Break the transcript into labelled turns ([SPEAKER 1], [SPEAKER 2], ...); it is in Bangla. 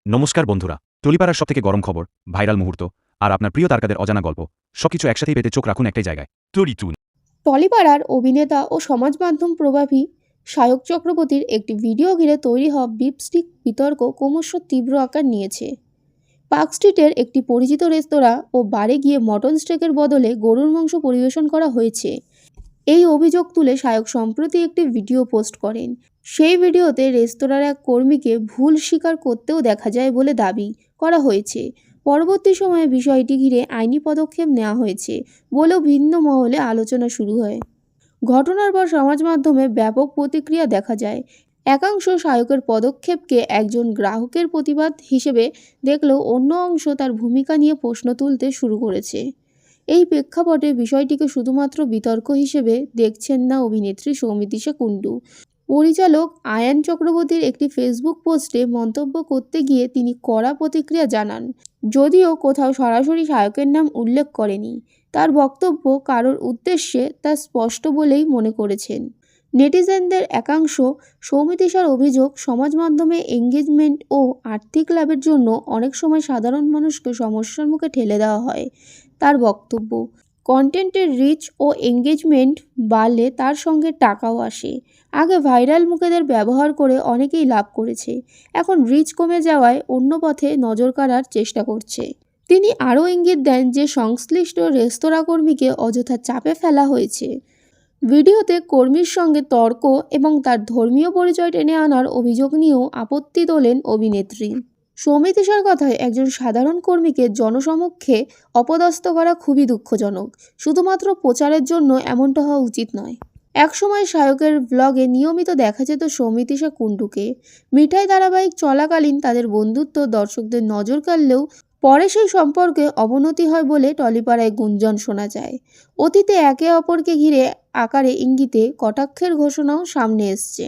[SPEAKER 1] নমস্কার বন্ধুরা, টলিপাড়ার সবথেকে গরম খবর, ভাইরাল মুহূর্ত আর আপনার প্রিয় তারকাদের অজানা গল্প সবকিছু একসাথেই পেতে চোখ রাখুন একটাই জায়গায়, টলিটুন।
[SPEAKER 2] টলিপাড়ার অভিনেতা ও সমাজ মাধ্যম প্রভাবী সায়ক চক্রবর্তীর একটি ভিডিও ঘিরে তৈরি হওয়া বিপস্টিক বিতর্ক ক্রমশ তীব্র আকার নিয়েছে। পার্ক স্ট্রিটের একটি পরিচিত রেস্তোরাঁ ও বারে গিয়ে মটন স্টেকের বদলে গরুর মাংস পরিবেশন করা হয়েছে। এই অভিযোগ তুলে সায়ক সম্প্রতি একটি ভিডিও পোস্ট করেন। সেই ভিডিওতে রেস্তোরাঁর এক কর্মীকে ভুল স্বীকার করতেও দেখা যায় বলে দাবি করা হয়েছে। পরবর্তী সময়ে বিষয়টি ঘিরে আইনি পদক্ষেপ নেওয়া হয়েছে বলেও ভিন্ন মহলে আলোচনা শুরু হয়। ঘটনার পর সমাজ মাধ্যমে ব্যাপক প্রতিক্রিয়া দেখা যায়। একাংশ সায়কের পদক্ষেপকে একজন গ্রাহকের প্রতিবাদ হিসেবে দেখলেও অন্য অংশ তার ভূমিকা নিয়ে প্রশ্ন তুলতে শুরু করেছে। এই প্রেক্ষাপটে বিষয়টিকে শুধুমাত্র বিতর্ক হিসেবে দেখছেন না অভিনেত্রী সৌমিত্রিষা কুণ্ডু। পরিচালক আয়ান চক্রবর্তীর একটি ফেসবুক পোস্টে মন্তব্য করতে গিয়ে তিনি কড়া প্রতিক্রিয়া জানান। যদিও কোথাও সরাসরি সায়কের নাম উল্লেখ করেনি, তার বক্তব্য কারোর উদ্দেশ্যে তা স্পষ্ট বলেই মনে করেছেন নেটিজেনদের একাংশ। সৌমিত্রিষার অভিযোগ, সমাজ মাধ্যমে এঙ্গেজমেন্ট ও আর্থিক লাভের জন্য অনেক সময় সাধারণ মানুষকে সমস্যার মুখে ঠেলে দেওয়া হয়। তার বক্তব্য, কন্টেন্টের রিচ ও এঙ্গেজমেন্ট বাড়লে তার সঙ্গে টাকাও আসে। আগে ভাইরাল মুখেদের ব্যবহার করে অনেকেই লাভ করেছে, এখন রিচ কমে যাওয়ায় অন্য পথে নজর কাড়ার চেষ্টা করছে। তিনি আরও ইঙ্গিত দেন যে সংশ্লিষ্ট রেস্তোরাঁ কর্মীকে অযথা চাপে ফেলা হয়েছে। ভিডিওতে কর্মীর সঙ্গে তর্ক এবং তার ধর্মীয় পরিচয় টেনে আনার অভিযোগ নিয়েও আপত্তি তোলেন অভিনেত্রী। সৌমিত্রিষার কথায়, একজন সাধারণ কর্মীকে জনসমক্ষে অপদস্থ করা খুবই দুঃখজনক। শুধুমাত্র প্রচারের জন্য এমনটা হওয়া উচিত নয়। একসময় সায়কের ব্লগে নিয়মিত দেখা যেত সৌমিত্রিষা কুণ্ডুকে। মিঠাই ধারাবাহিক চলাকালীন তাদের বন্ধুত্ব দর্শকদের নজর কাড়লেও পরে সেই সম্পর্কে অবনতি হয় বলে টলিপাড়ায় গুঞ্জন শোনা যায়। অতীতে একে অপরকে ঘিরে আকারে ইঙ্গিতে কটাক্ষের ঘোষণাও সামনে এসছে।